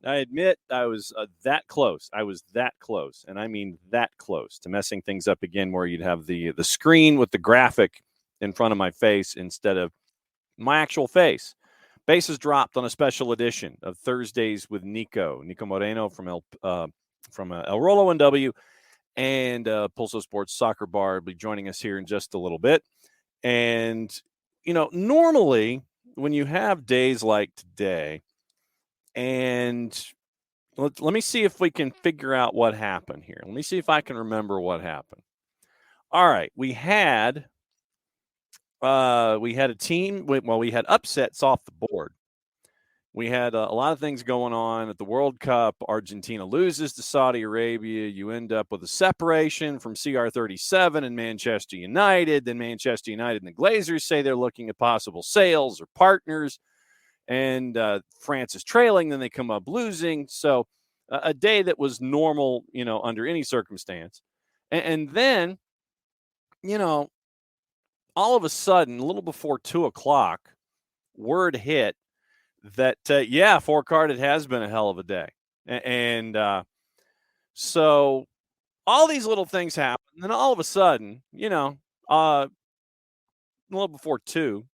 I admit I was that close. I was that close, and I mean that close to messing things up again, where you'd have the screen with the graphic in front of my face instead of my actual face. Bases dropped on a special edition of Thursdays with Niko Moreno from El Rolo NW and Pulso Sports Soccer Bar will be joining us here in just a little bit. And normally when you have days like today. And let me see if we can figure out what happened here. Let me see if I can remember what happened. All right, we had a team. We had upsets off the board. We had a lot of things going on at the World Cup. Argentina loses to Saudi Arabia. You end up with a separation from CR37 and Manchester United. Then Manchester United and the Glazers say they're looking at possible sales or partners. And France is trailing, then they come up losing. So a day that was normal, under any circumstance. And then, all of a sudden, a little before 2:00, word hit that, Four Card, it has been a hell of a day. And so all these little things happen. And then all of a sudden, a little before 2,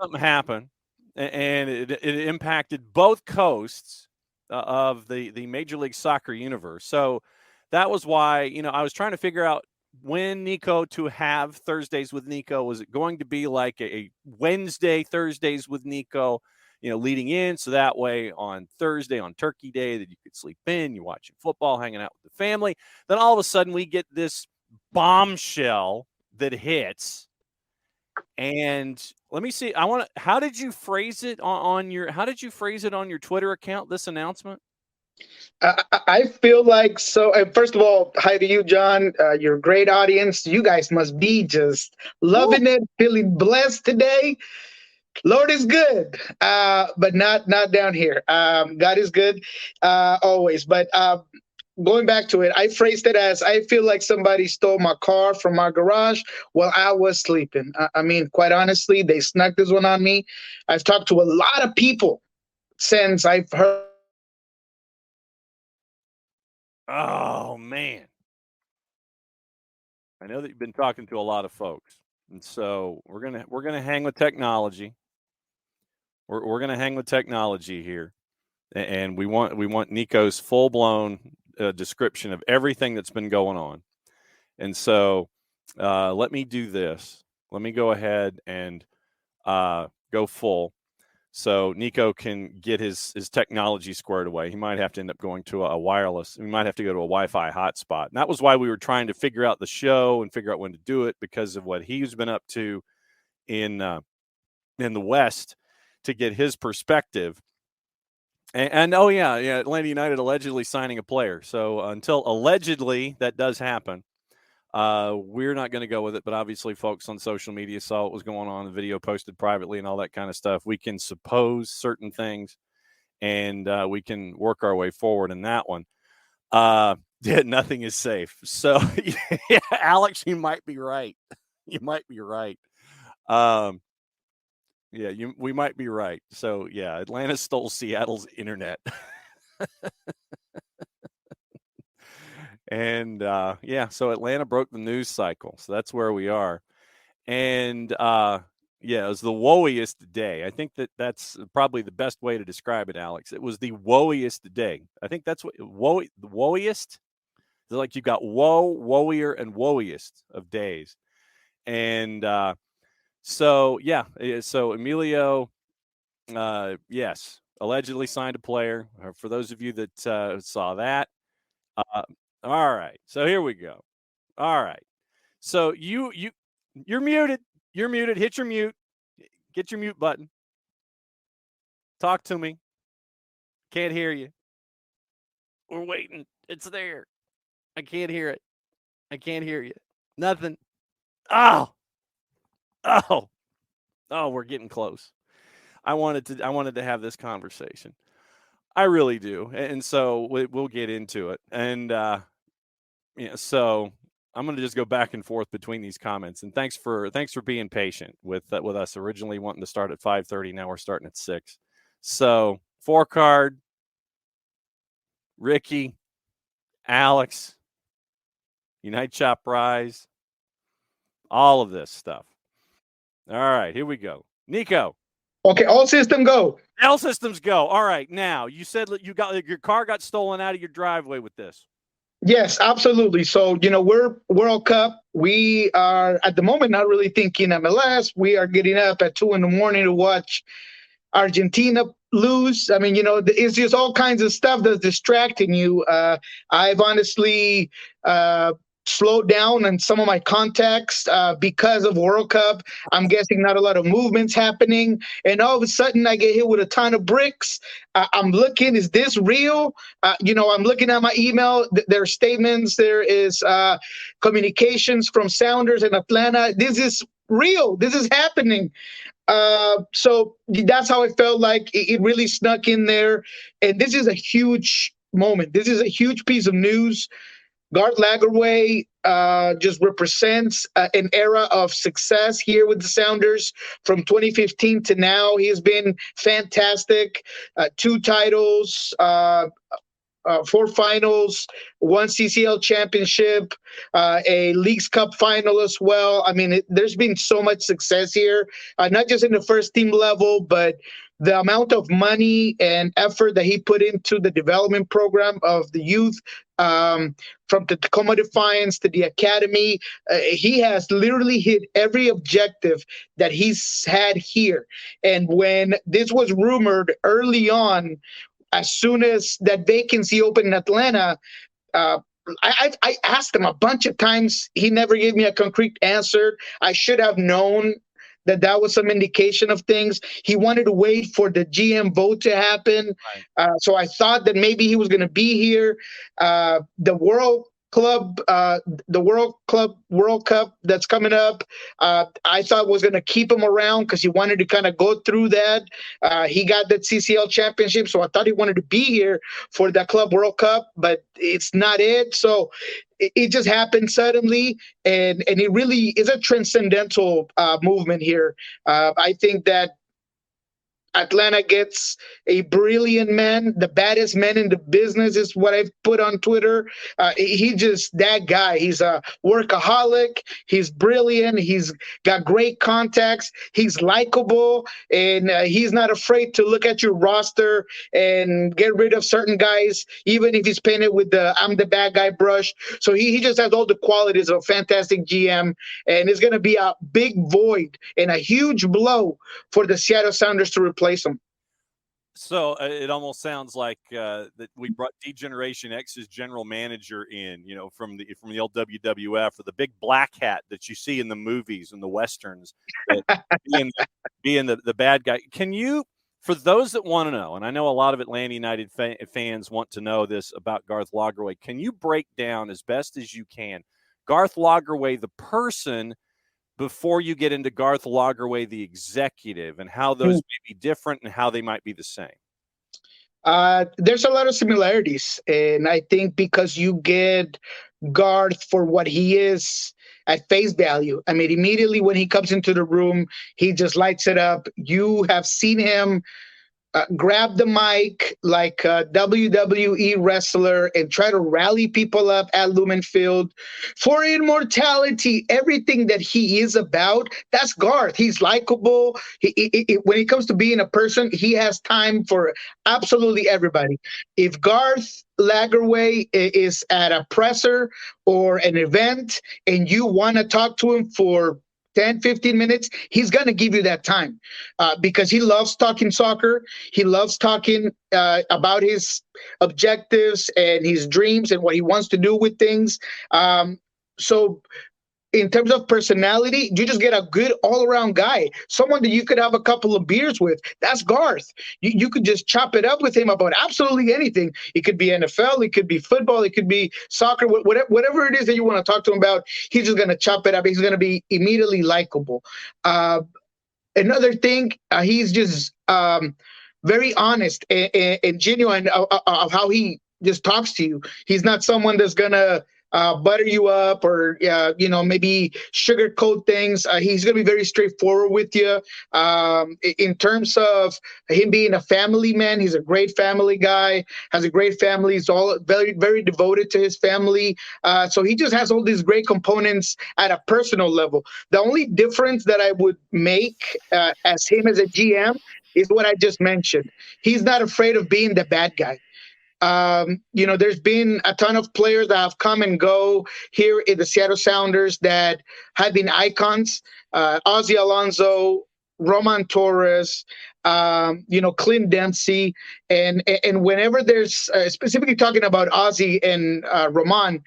something happened. And it impacted both coasts of the Major League Soccer universe. So that was why, I was trying to figure out when Niko to have Thursdays with Niko. Was it going to be like a Wednesday, Thursdays with Niko, leading in? So that way on Thursday, on Turkey Day, that you could sleep in, you're watching football, hanging out with the family. Then all of a sudden we get this bombshell that hits. And let me see. How did you phrase it on your Twitter account, this announcement? I feel like so. First of all, hi to you, John. You're a great audience. You guys must be just loving it, feeling blessed today. Lord is good, but not down here. God is good always. But going back to it, I phrased it as, I feel like somebody stole my car from my garage while I was sleeping. I mean, quite honestly, they snuck this one on me. I've talked to a lot of people since I've heard. Oh, man. I know that you've been talking to a lot of folks. And so we're gonna hang with technology. We're gonna hang with technology here. And we want Niko's full-blown description of everything that's been going on. And so let me do this. Let me go ahead and go full so Niko can get his technology squared away. He might have to end up going to a wireless. We might have to go to a Wi-Fi hotspot. And that was why we were trying to figure out the show and figure out when to do it, because of what he's been up to in the West, to get his perspective. And Atlanta United allegedly signing a player. So until allegedly that does happen, we're not going to go with it. But obviously, folks on social media saw what was going on, the video posted privately and all that kind of stuff. We can suppose certain things, and we can work our way forward in that one. Nothing is safe. So, yeah, Alex, you might be right. You might be right. We might be right. So, yeah, Atlanta stole Seattle's internet. And, so Atlanta broke the news cycle. So that's where we are. And, it was the woeiest day. I think that's probably the best way to describe it, Alex. It was the woeiest day. I think that's what the woeiest. It's like you've got woeier, and woeiest of days. And, so Emilio, yes, allegedly signed a player. For those of you that saw that, all right. So here we go. All right. So you're muted. You're muted. Hit your mute. Get your mute button. Talk to me. Can't hear you. We're waiting. It's there. I can't hear it. I can't hear you. Nothing. Oh, oh, oh, we're getting close. I wanted to have this conversation. I really do. And so we'll get into it. And so I'm going to just go back and forth between these comments. And thanks for being patient with us. Originally wanting to start at 5:30, now we're starting at 6. So 4Card, Ricky, Alex, Unite Chop Rise, all of this stuff. All right, here we go. Niko. Okay, all system go. All systems go. All right, now you said your car got stolen out of your driveway with this. Yes, absolutely. So, we're World Cup. We are at the moment not really thinking MLS. We are getting up at 2 a.m. to watch Argentina lose. I mean, it's just all kinds of stuff that's distracting you. I've honestly slowed down on some of my contacts because of World Cup. I'm guessing not a lot of movements happening. And all of a sudden, I get hit with a ton of bricks. I'm looking, is this real? I'm looking at my email. There are statements. There is communications from Sounders in Atlanta. This is real. This is happening. So that's how I felt like it really snuck in there. And this is a huge moment. This is a huge piece of news. Garth Lagerwey just represents an era of success here with the Sounders from 2015 to now. He has been fantastic. 2 titles, 4 finals, 1 CCL championship, a Leagues Cup final as well. I mean, there's been so much success here, not just in the first team level, but the amount of money and effort that he put into the development program of the youth, from the Tacoma Defiance to the academy. He has literally hit every objective that he's had here. And when this was rumored early on, as soon as that vacancy opened in Atlanta, I asked him a bunch of times. He never gave me a concrete answer. I should have known that was some indication of things. He wanted to wait for the GM vote to happen. Right. So I thought that maybe he was going to be here. The World Cup that's coming up, I thought was going to keep him around because he wanted to kind of go through that. He got that CCL championship, so I thought he wanted to be here for that Club World Cup, but it's not it. So it just happened suddenly, and it really is a transcendental movement here. I think that Atlanta gets a brilliant man, the baddest man in the business is what I've put on Twitter. He just that guy. He's a workaholic. He's brilliant. He's got great contacts. He's likable, and he's not afraid to look at your roster and get rid of certain guys, even if he's painted with the "I'm the bad guy" brush. So he just has all the qualities of a fantastic GM, and it's going to be a big void and a huge blow for the Seattle Sounders to replace him. So it almost sounds like that we brought D-Generation X's general manager in, from the old WWF, or the big black hat that you see in the movies and the westerns, being the bad guy. Can you, for those that want to know, and I know a lot of Atlanta United fans want to know this about Garth Lagerwey, can you break down as best as you can Garth Lagerwey, the person, before you get into Garth Lagerwey, the executive, and how those may be different and how they might be the same? There's a lot of similarities. And I think because you get Garth for what he is at face value. I mean, immediately when he comes into the room, he just lights it up. You have seen him grab the mic like a WWE wrestler and try to rally people up at Lumen Field for immortality. Everything that he is about, that's Garth. He's likable. When it comes to being a person, he has time for absolutely everybody. If Garth Lagerwey is at a presser or an event and you want to talk to him for 10, 15 minutes, he's going to give you that time because he loves talking soccer. He loves talking about his objectives and his dreams and what he wants to do with things. So in terms of personality, you just get a good all-around guy, someone that you could have a couple of beers with. That's Garth. You could just chop it up with him about absolutely anything. It could be NFL, it could be football, it could be soccer, whatever it is that you want to talk to him about. He's just going to chop it up. He's going to be immediately likable. Another thing, he's just very honest and genuine of how he just talks to you. He's not someone that's gonna butter you up or maybe sugarcoat things. He's gonna be very straightforward with you. In terms of him being a family man, he's a great family guy. Has a great family. He's all very very devoted to his family. So he just has all these great components at a personal level. The only difference that I would make as him as a GM is what I just mentioned. He's not afraid of being the bad guy. There's been a ton of players that have come and go here in the Seattle Sounders that have been icons. Ozzie Alonso, Roman Torres, Clint Dempsey, and whenever there's specifically talking about Ozzie and Roman,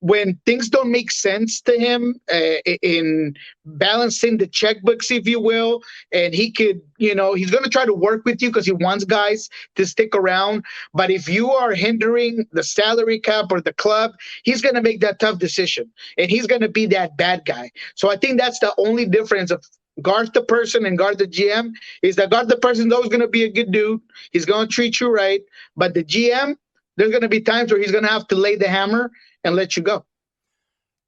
when things don't make sense to him in balancing the checkbooks, if you will, and he could, he's going to try to work with you because he wants guys to stick around. But if you are hindering the salary cap or the club, he's going to make that tough decision, and he's going to be that bad guy. So I think that's the only difference of Garth the person and Garth the GM, is that Garth the person is always going to be a good dude. He's going to treat you right. But the GM, there's going to be times where he's going to have to lay the hammer and let you go.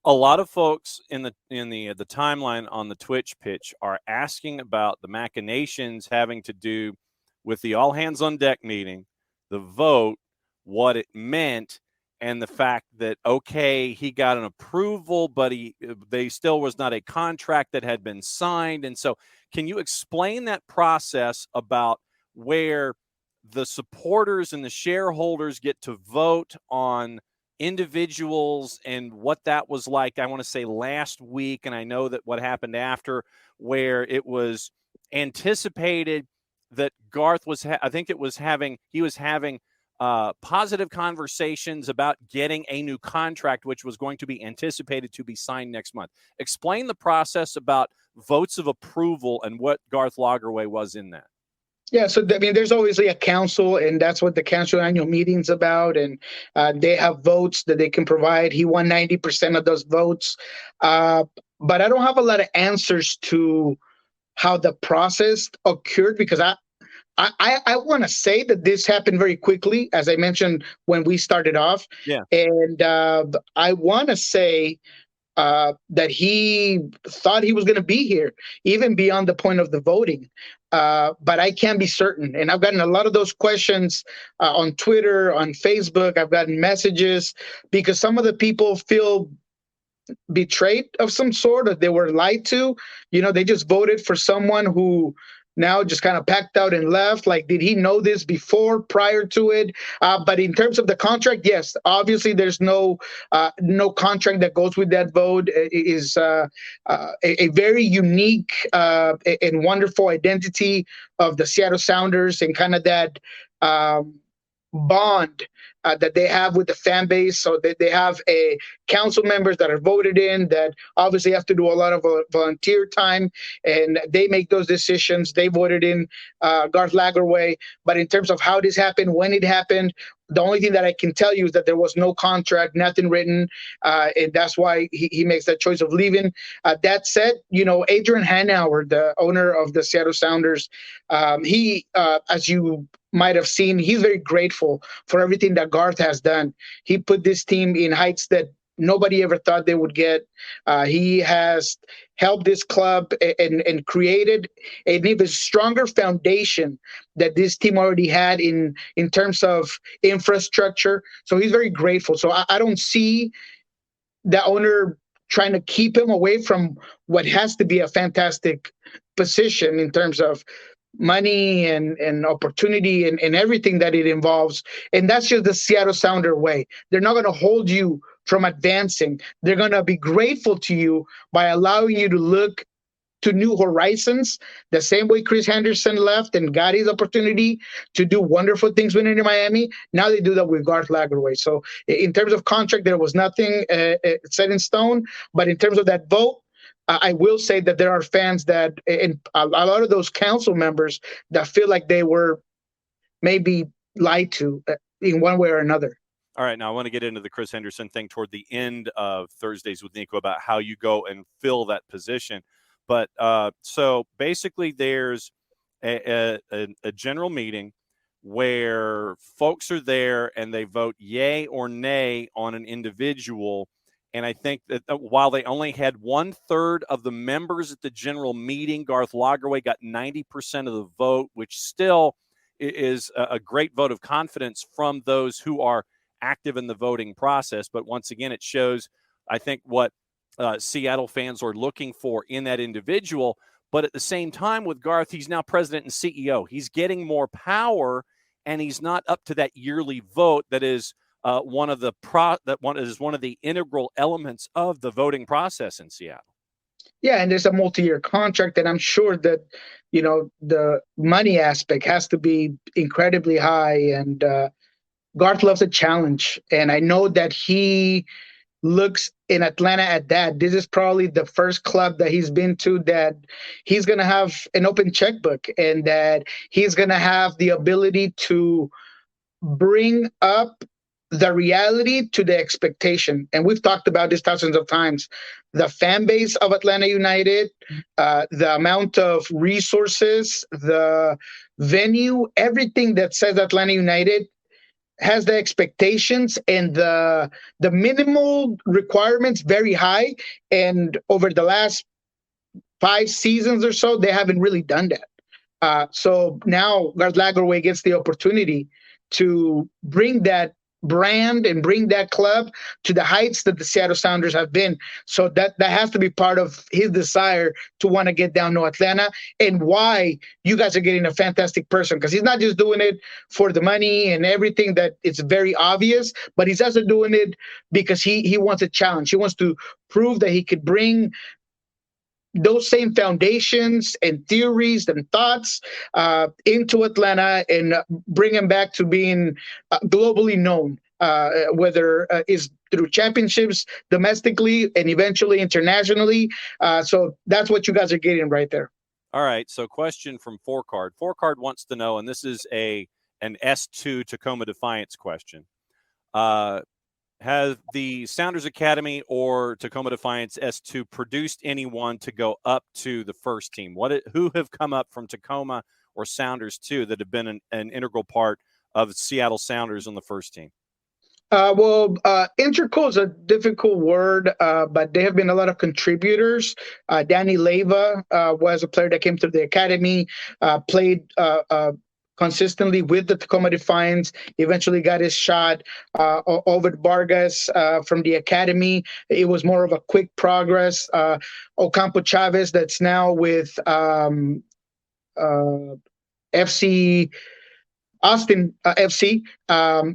A lot of folks in the timeline on the Twitch pitch are asking about the machinations having to do with the all hands on deck meeting, the vote, what it meant, and the fact that, okay, he got an approval, but they still was not a contract that had been signed. And so can you explain that process about where the supporters and the shareholders get to vote on individuals and what that was like? I want to say last week, and I know that what happened after, where it was anticipated that Garth was he was having positive conversations about getting a new contract, which was going to be anticipated to be signed next month. Explain the process about votes of approval and what Garth Lagerwey was in that. Yeah, so there's always a council, and that's what the council annual meeting's about. And they have votes that they can provide. He won 90% of those votes, but I don't have a lot of answers to how the process occurred, because I want to say that this happened very quickly, as I mentioned when we started off. Yeah, and I want to say that he thought he was going to be here, even beyond the point of the voting. But I can't be certain. And I've gotten a lot of those questions on Twitter, on Facebook. I've gotten messages because some of the people feel betrayed of some sort, or they were lied to. They just voted for someone who now just kind of packed out and left. Like, did he know this prior to it? But in terms of the contract, yes, obviously there's no contract that goes with that vote. It is a very unique and wonderful identity of the Seattle Sounders, and kind of that bond that they have with the fan base. So they have council members that are voted in that obviously have to do a lot of volunteer time, and they make those decisions. They voted in Garth Lagerwey. But in terms of how this happened, when it happened, the only thing that I can tell you is that there was no contract, nothing written, and that's why he makes that choice of leaving. That said, Adrian Hanauer, the owner of the Seattle Sounders, he, as you might have seen, he's very grateful for everything that Garth has done. He put this team in heights that nobody ever thought they would get. He has helped this club and created an even stronger foundation that this team already had in terms of infrastructure. So he's very grateful. So I don't see the owner trying to keep him away from what has to be a fantastic position in terms of money and opportunity and everything that it involves. And that's just the Seattle Sounder way. They're not going to hold you from advancing. They're going to be grateful to you by allowing you to look to new horizons, the same way Chris Henderson left and got his opportunity to do wonderful things winning in Miami. Now they do that with Garth Lagerwey. So in terms of contract, there was nothing set in stone. But in terms of that vote, I will say that there are fans that, and a lot of those council members that feel like they were maybe lied to in one way or another. All right, now I want to get into the Chris Henderson thing toward the end of Thursdays with Niko about how you go and fill that position. But so basically there's a general meeting where folks are there and they vote yay or nay on an individual. And I think that while they only had 1/3 of the members at the general meeting, Garth Lagerwey got 90% of the vote, which still is a great vote of confidence from those who are active in the voting process. But once again, it shows, I think, what Seattle fans are looking for in that individual. But at the same time, with Garth, he's now president and CEO. He's getting more power, and he's not up to that yearly vote that is one of the integral elements of the voting process in Seattle. Yeah, and there's a multi-year contract, and I'm sure that the money aspect has to be incredibly high. And Garth loves a challenge, and I know that he looks in Atlanta at that. This is probably the first club that he's been to that he's going to have an open checkbook, and that he's going to have the ability to bring up the reality to the expectation. And we've talked about this thousands of times. The fan base of Atlanta United, the amount of resources, the venue, everything that says Atlanta United has the expectations and the minimal requirements very high. And over the last 5 seasons or so, they haven't really done that. So now Garth Lagerwey gets the opportunity to bring that brand and bring that club to the heights that the Seattle Sounders have been. So that has to be part of his desire to want to get down to Atlanta, and why you guys are getting a fantastic person, because he's not just doing it for the money and everything that it's very obvious, but he's also doing it because he wants a challenge. He wants to prove that he could bring those same foundations and theories and thoughts into Atlanta and bring him back to being globally known, whether is through championships domestically and eventually internationally. So that's what you guys are getting right there. All right. So question from Four-Card. Four-Card wants to know, and this is an S2 Tacoma Defiance question. Has the Sounders Academy or Tacoma Defiance S2 produced anyone to go up to the first team? Who have come up from Tacoma or Sounders 2 that have been an integral part of Seattle Sounders on the first team? Integral is a difficult word, but there have been a lot of contributors. Danny Leyva was a player that came through the academy, played consistently with the Tacoma Defiance, eventually got his shot. Ovid Vargas from the academy, it was more of a quick progress. Ocampo Chavez, that's now with FC Austin FC.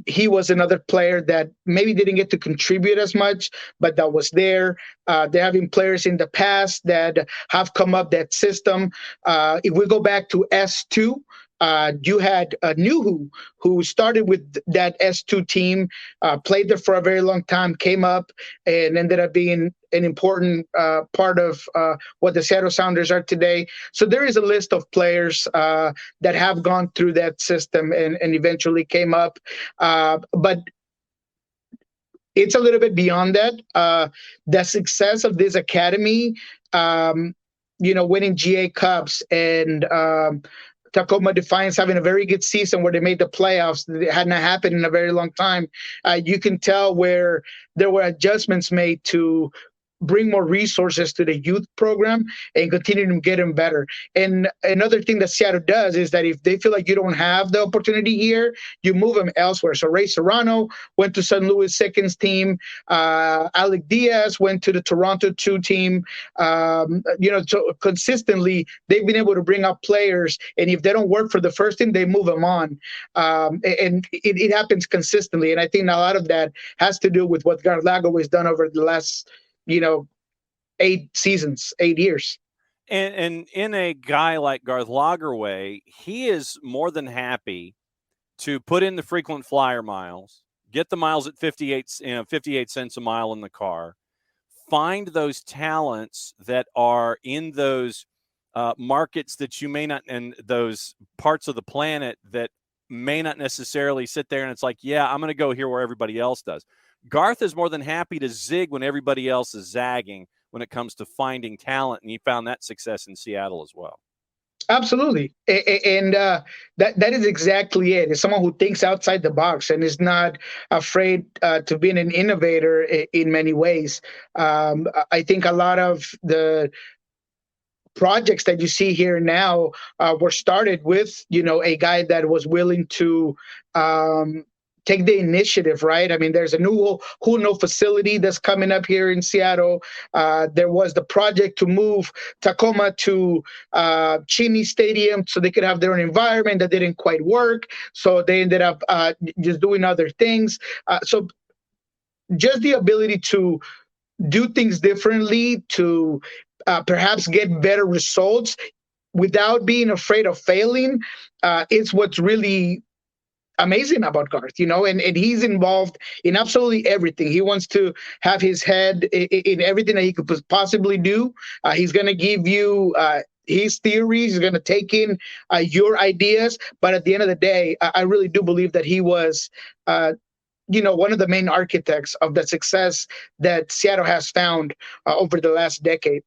He was another player that maybe didn't get to contribute as much, but that was there. They're having players in the past that have come up that system. If we go back to S2, you had Nuhu, who started with that S2 team, played there for a very long time, came up and ended up being an important part of what the Seattle Sounders are today. So there is a list of players that have gone through that system and eventually came up. But it's a little bit beyond that. The success of this academy, winning GA Cups and Tacoma Defiance having a very good season where they made the playoffs. It had not happened in a very long time. You can tell where there were adjustments made to bring more resources to the youth program and continue to get them better. And another thing that Seattle does is that if they feel like you don't have the opportunity here, you move them elsewhere. So Ray Serrano went to St. Louis Seconds team. Alec Diaz went to the Toronto 2 team. So consistently, they've been able to bring up players, and if they don't work for the first team, they move them on. And it happens consistently. And I think a lot of that has to do with what Garth Lagerwey has done over the last 8 seasons, 8 years. And in a guy like Garth Lagerwey, he is more than happy to put in the frequent flyer miles, get the miles at 58 cents a mile in the car, find those talents that are in those markets that you may not, and those parts of the planet that may not necessarily sit there and it's like, yeah, I'm going to go here where everybody else does. Garth is more than happy to zig when everybody else is zagging when it comes to finding talent, and he found that success in Seattle as well. Absolutely, and that is exactly it. It's someone who thinks outside the box and is not afraid to be an innovator in many ways. I think a lot of the projects that you see here now were started with, a guy that was willing to take the initiative, right? I mean, there's a new Huno facility that's coming up here in Seattle. There was the project to move Tacoma to Cheney Stadium so they could have their own environment. That didn't quite work. So they ended up just doing other things. So just the ability to do things differently, to perhaps get better results without being afraid of failing, is what's really amazing about Garth, and he's involved in absolutely everything. He wants to have his head in everything that he could possibly do. He's going to give you his theories. He's going to take in your ideas. But at the end of the day, I really do believe that he was one of the main architects of the success that Seattle has found over the last decade,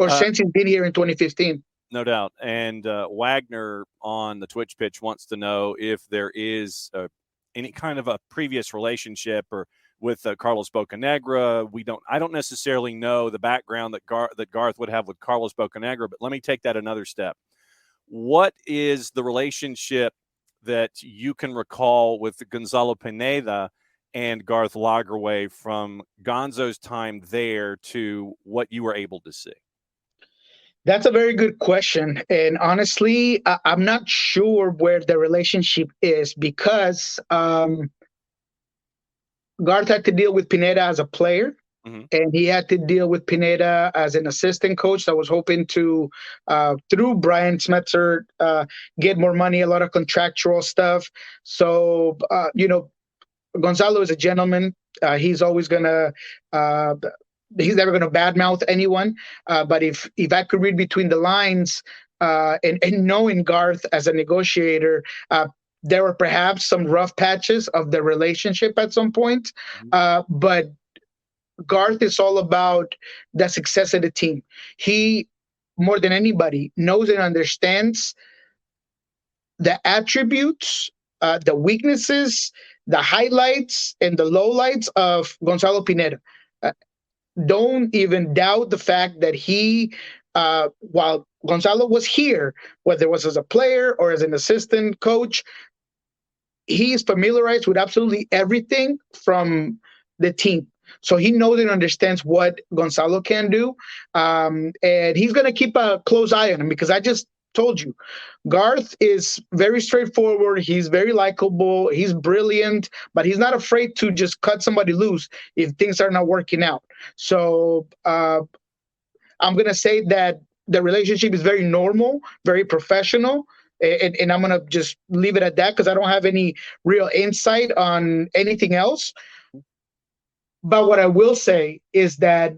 or since he's been here in 2015. No doubt. And Wagner on the Twitch pitch wants to know if there is any kind of a previous relationship or with Carlos Bocanegra. I don't necessarily know the background that Garth would have with Carlos Bocanegra, but let me take that another step. What is the relationship that you can recall with Gonzalo Pineda and Garth Lagerwey from Gonzo's time there to what you were able to see? That's a very good question. And honestly, I'm not sure where the relationship is because Garth had to deal with Pineda as a player. Mm-hmm. And he had to deal with Pineda as an assistant coach that was hoping to, through Brian Schmetzer, get more money, a lot of contractual stuff. So, Gonzalo is a gentleman. He's always going to he's never going to badmouth anyone. But if I could read between the lines and knowing Garth as a negotiator, there were perhaps some rough patches of the relationship at some point. But Garth is all about the success of the team. He, more than anybody, knows and understands the attributes, the weaknesses, the highlights, and the lowlights of Gonzalo Pineda. Don't even doubt the fact that he, while Gonzalo was here, whether it was as a player or as an assistant coach, he is familiarized with absolutely everything from the team. So he knows and understands what Gonzalo can do. And he's going to keep a close eye on him because I just told you, Garth is very straightforward. He's very likable. He's brilliant, but he's not afraid to just cut somebody loose if things are not working out. So I'm going to say that the relationship is very normal, very professional. And I'm going to just leave it at that because I don't have any real insight on anything else. But what I will say is that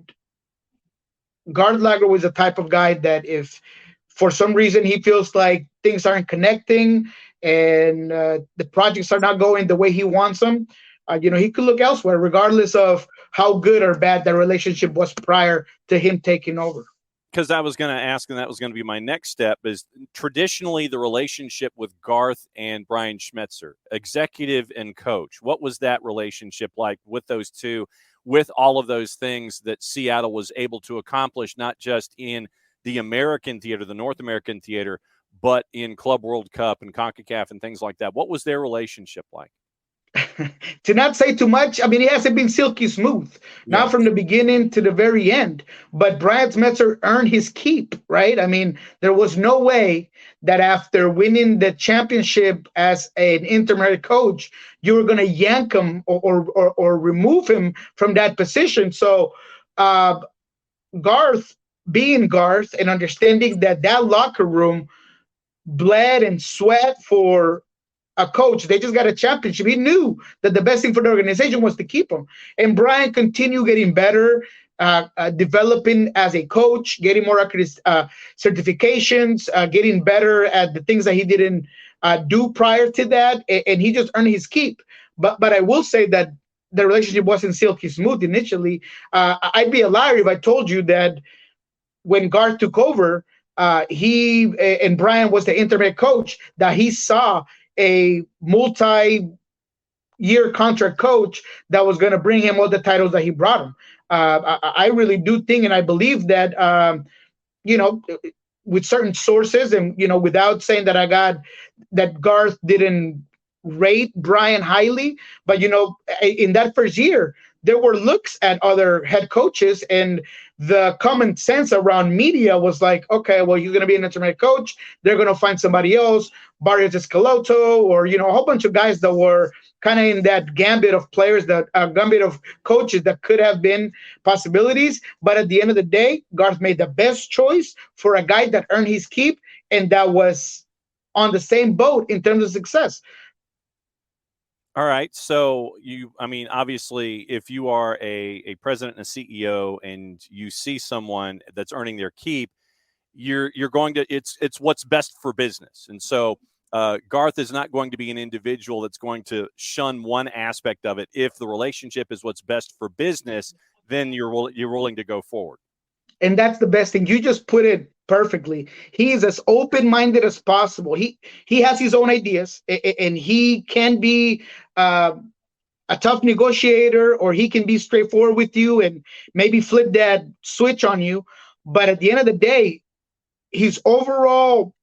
Garth Lagerwey was the type of guy that if for some reason he feels like things aren't connecting and the projects are not going the way he wants them, he could look elsewhere, regardless of how good or bad the relationship was prior to him taking over. Because I was going to ask, and that was going to be my next step, is traditionally the relationship with Garth and Brian Schmetzer, executive and coach. What was that relationship like with those two, with all of those things that Seattle was able to accomplish, not just in the American theater, the North American theater, but in Club World Cup and CONCACAF and things like that? What was their relationship like? To not say too much, I mean, it hasn't been silky smooth, not from the beginning to the very end. But Brian Schmetzer earned his keep, right? I mean, there was no way that after winning the championship as an interim coach, you were going to yank him or remove him from that position. So Garth being Garth and understanding that that locker room bled and sweat for a coach. They just got a championship. He knew that the best thing for the organization was to keep him. And Brian continued getting better, developing as a coach, getting more certifications, getting better at the things that he didn't do prior to that, and he just earned his keep. But I will say that the relationship wasn't silky smooth initially. I'd be a liar if I told you that when Garth took over, he and Brian was the interim coach, that he saw a multi-year contract coach that was going to bring him all the titles that he brought him. I really do think, and I believe that, you know, with certain sources, and you know, without saying that that Garth didn't rate Brian highly, but you know, in that first year, there were looks at other head coaches, and the common sense around media was like, okay, well, he's going to be an interim coach. They're going to find somebody else, Barrios Escaloto, or you know, a whole bunch of guys that were kind of in that gambit of players, that gambit of coaches that could have been possibilities. But at the end of the day, Garth made the best choice for a guy that earned his keep and that was on the same boat in terms of success. All right. So I mean, obviously, if you are a president and a CEO and you see someone that's earning their keep, you're going to, it's what's best for business. And so Garth is not going to be an individual that's going to shun one aspect of it. If the relationship is what's best for business, then you're willing to go forward. And that's the best thing. You just put it perfectly. He is as open-minded as possible. He has his own ideas, and he can be a tough negotiator, or he can be straightforward with you and maybe flip that switch on you. But at the end of the day, his overall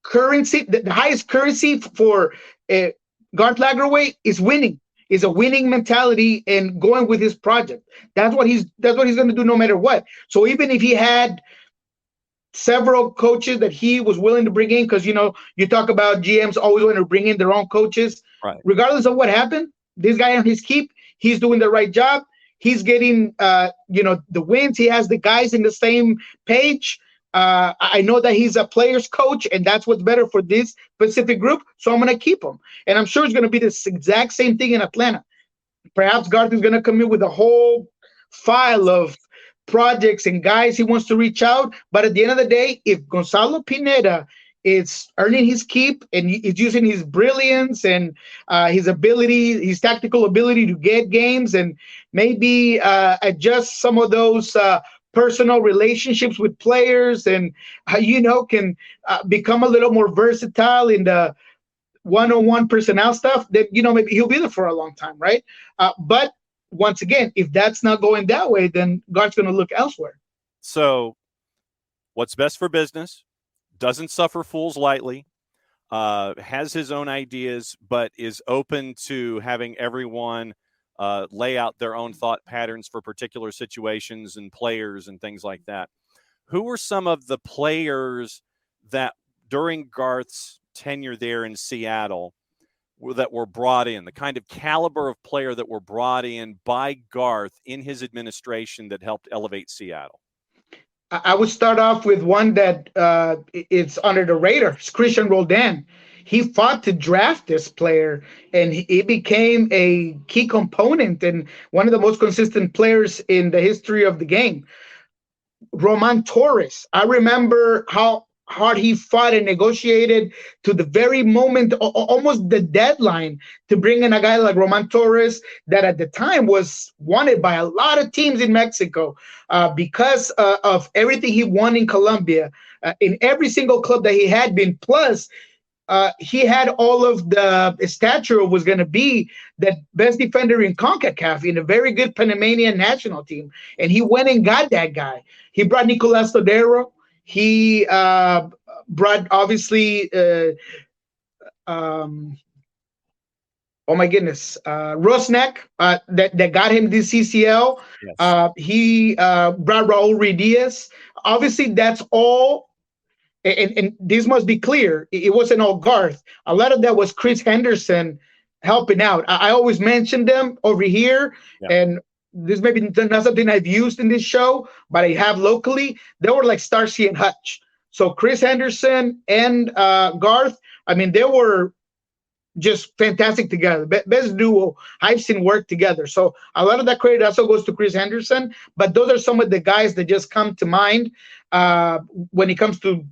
currency, the highest currency for Garth Lagerwey is winning. Is a winning mentality and going with his project. That's what he's going to do no matter what. So even if he had several coaches that he was willing to bring in, because you know, you talk about GMs always want to bring in their own coaches, right? Regardless of what happened, this guy on his keep, he's doing the right job. He's getting you know, the wins. He has the guys in the same page. I know that he's a player's coach, and that's what's better for this specific group. So I'm going to keep him. And I'm sure it's going to be this exact same thing in Atlanta. Perhaps Garth is going to come in with a whole file of projects and guys he wants to reach out. But at the end of the day, if Gonzalo Pineda is earning his keep and is using his brilliance and his ability, his tactical ability to get games and maybe adjust some of those personal relationships with players, and you know, can become a little more versatile in the one-on-one personnel stuff, that you know, maybe he'll be there for a long time, right? But once again, if that's not going that way, then Garth's going to look elsewhere. So what's best for business, doesn't suffer fools lightly, has his own ideas, but is open to having everyone lay out their own thought patterns for particular situations and players and things like that. Who were some of the players that during Garth's tenure there in Seattle that were brought in, the kind of caliber of player that were brought in by Garth in his administration that helped elevate Seattle? I would start off with one that it's under the radar. It's Christian Roldan. He fought to draft this player, and he became a key component and one of the most consistent players in the history of the game. Roman Torres. I remember how hard he fought and negotiated to the very moment, almost the deadline, to bring in a guy like Roman Torres that at the time was wanted by a lot of teams in Mexico because of everything he won in Colombia, in every single club that he had been. Plus, he had all of the stature was going to be the best defender in CONCACAF in a very good Panamanian national team. And he went and got that guy. He brought Nicolas Todero. He brought, obviously, oh my goodness, Rosnek, that got him the CCL. Yes. He brought Raul Ruidiaz. Obviously, that's all. And this must be clear. It wasn't all Garth. A lot of that was Chris Henderson helping out. I always mention them over here. Yeah. And this may be not something I've used in this show, but I have locally. They were like Starsky and Hutch. So Chris Henderson and Garth, I mean, they were just fantastic together. Best duo I've seen work together. So a lot of that credit also goes to Chris Henderson. But those are some of the guys that just come to mind when it comes to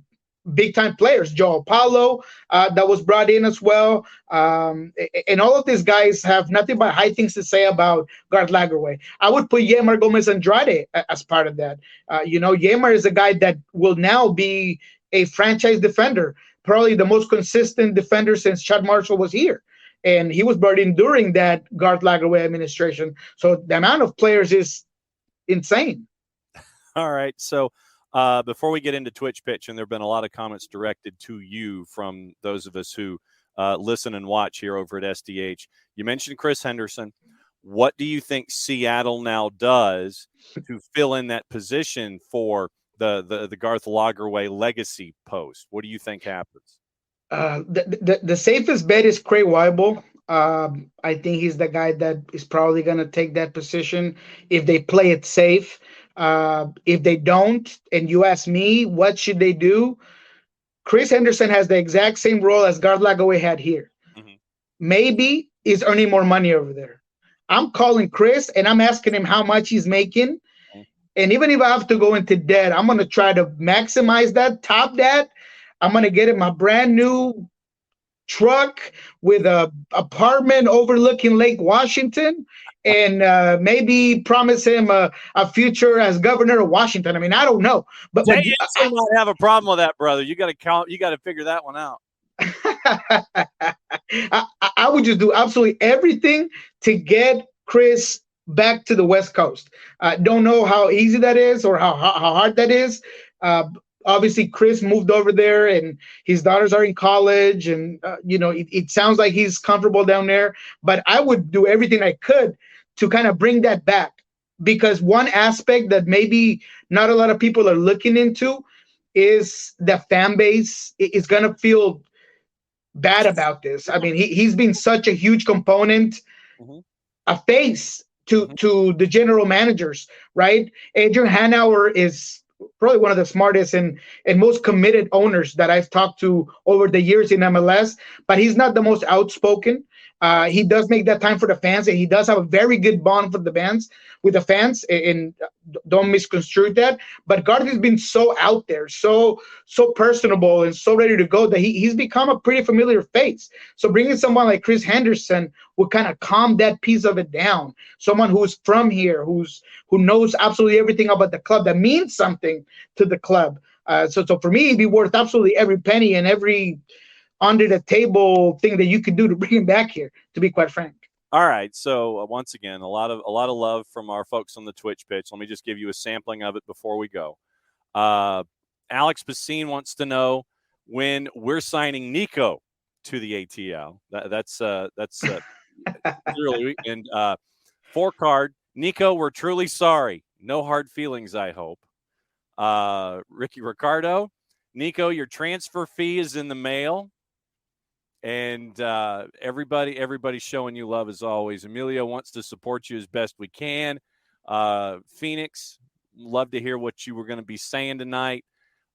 big time players. Joe Paulo that was brought in as well, and all of these guys have nothing but high things to say about Garth Lagerwey. I would put Yemar Gomez Andrade as part of that. Yemar is a guy that will now be a franchise defender, probably the most consistent defender since Chad Marshall was here. And he was brought in during that Garth Lagerwey administration. So the amount of players is insane. All right. So before we get into Twitch Pitch, and there have been a lot of comments directed to you from those of us who listen and watch here over at SDH. You mentioned Chris Henderson. What do you think Seattle now does to fill in that position for the Garth Lagerwey legacy post? What do you think happens? The safest bet is Craig Weibel. I think he's the guy that is probably going to take that position if they play it safe. If they don't, and you ask me, what should they do? Chris Henderson has the exact same role as Garth Lagerwey had here. Mm-hmm. Maybe he's earning more money over there. I'm calling Chris and I'm asking him how much he's making. And even if I have to go into debt, I'm going to try to maximize that, top that. I'm going to get him a brand new truck with a apartment overlooking Lake Washington, and maybe promise him a future as governor of Washington. I mean, I don't know, but I might have a problem with that, brother. You got to figure that one out. I would just do absolutely everything to get Chris back to the West Coast. Don't know how easy that is or how hard that is. Obviously, Chris moved over there, and his daughters are in college, and it sounds like he's comfortable down there. But I would do everything I could to kind of bring that back, because one aspect that maybe not a lot of people are looking into is the fan base is going to feel bad about this. I mean, he's been such a huge component, mm-hmm. a face to the general managers, right? Adrian Hanauer is probably one of the smartest and most committed owners that I've talked to over the years in MLS, but he's not the most outspoken. He does make that time for the fans, and he does have a very good bond with the fans, and don't misconstrue that. But Garth has been so out there, so personable, and so ready to go that he's become a pretty familiar face. So bringing someone like Chris Henderson would kind of calm that piece of it down. Someone who's from here, who knows absolutely everything about the club, that means something to the club. So for me, it'd be worth absolutely every penny and every under the table thing that you could do to bring him back here, to be quite frank. All right. So once again, a lot of love from our folks on the Twitch pitch. Let me just give you a sampling of it before we go. Alex Basine wants to know when we're signing Niko to the ATL. That's really, and 4-card Niko, we're truly sorry. No hard feelings, I hope. Ricky Ricardo, Niko, your transfer fee is in the mail. And everybody's showing you love as always. Emilio wants to support you as best we can. Phoenix, love to hear what you were going to be saying tonight.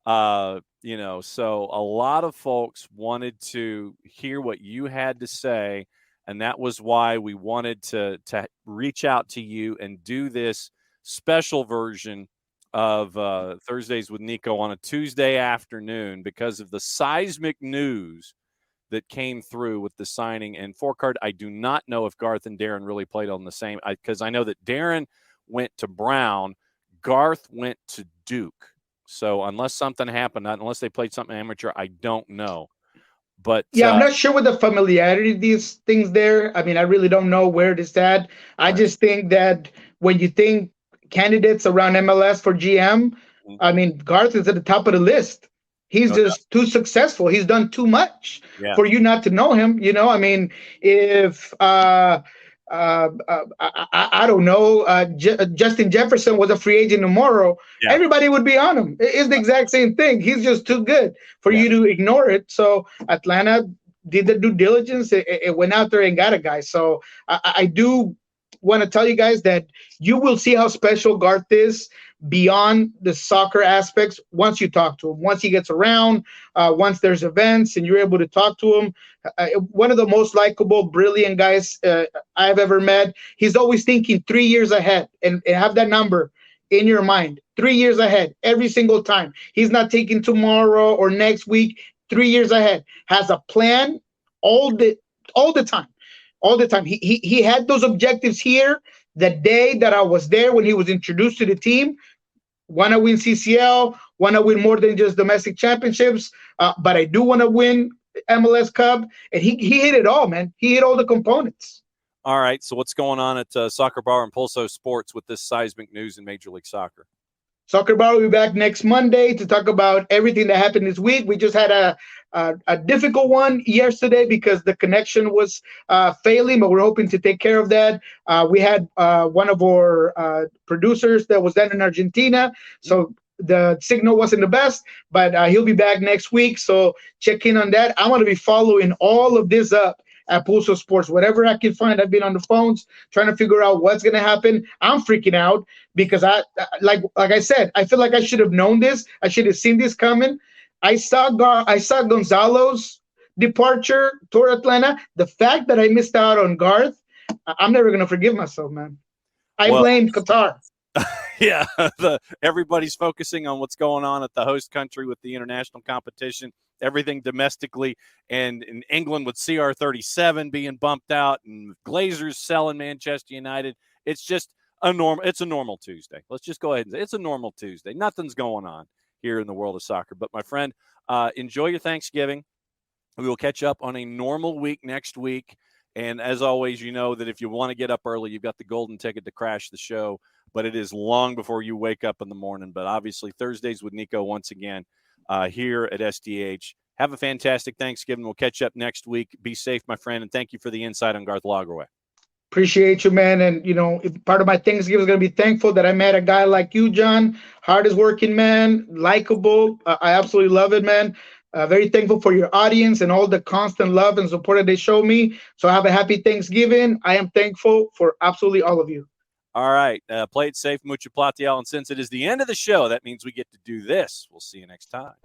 So a lot of folks wanted to hear what you had to say, and that was why we wanted to reach out to you and do this special version of Thursdays with Niko on a Tuesday afternoon because of the seismic news that came through with the signing. And 4-card, I do not know if Garth and Darren really played on the same, because I know that Darren went to Brown, Garth went to Duke. So unless something happened, unless they played something amateur, I don't know. But yeah, I'm not sure with the familiarity of these things there. I mean, I really don't know where it is at. I just think that when you think candidates around MLS for GM, I mean, Garth is at the top of the list. He's just too successful. He's done too much for you not to know him. I mean, if I don't know, Justin Jefferson was a free agent tomorrow, everybody would be on him. It's the exact same thing. He's just too good for you to ignore it. So Atlanta did the due diligence. It went out there and got a guy. So I do want to tell you guys that you will see how special Garth is beyond the soccer aspects once you talk to him, once he gets around, once there's events and you're able to talk to him. One of the most likable, brilliant guys I've ever met. He's always thinking 3 years ahead, and have that number in your mind. 3 years ahead every single time. He's not taking tomorrow or next week. 3 years ahead. Has a plan all the time. All the time. He had those objectives here the day that I was there when he was introduced to the team. Want to win CCL, want to win more than just domestic championships, but I do want to win MLS Cup. And he hit it all, man. He hit all the components. All right, so what's going on at Soccer Bar and Pulso Sports with this seismic news in Major League Soccer? Soccer Bar will be back next Monday to talk about everything that happened this week. We just had a difficult one yesterday because the connection was failing, but we're hoping to take care of that. We had one of our producers that was then in Argentina, so the signal wasn't the best, but he'll be back next week. So check in on that. I'm going to be following all of this up at Pulso Sports. Whatever I can find, I've been on the phones trying to figure out what's going to happen. I'm freaking out because like I said, I feel like I should have known this. I should have seen this coming. I saw Gonzalo's departure toward Atlanta. The fact that I missed out on Garth, I'm never going to forgive myself, man. I blame Qatar. Yeah, everybody's focusing on what's going on at the host country with the international competition, everything domestically, and in England with CR37 being bumped out and Glazers selling Manchester United. It's just it's a normal Tuesday. Let's just go ahead and say it's a normal Tuesday. Nothing's going on here in the world of soccer. But my friend, enjoy your Thanksgiving. We will catch up on a normal week next week. And as always, you know that if you want to get up early, you've got the golden ticket to crash the show. But it is long before you wake up in the morning. But obviously, Thursdays with Niko once again here at SDH. Have a fantastic Thanksgiving. We'll catch up next week. Be safe, my friend, and thank you for the insight on Garth Lagerwey. Appreciate you, man. And, part of my Thanksgiving is going to be thankful that I met a guy like you, John. Hardest working man, likable. I absolutely love it, man. Very thankful for your audience and all the constant love and support that they show me. So have a happy Thanksgiving. I am thankful for absolutely all of you. All right. Play it safe, mucho platiel. And since it is the end of the show, that means we get to do this. We'll see you next time.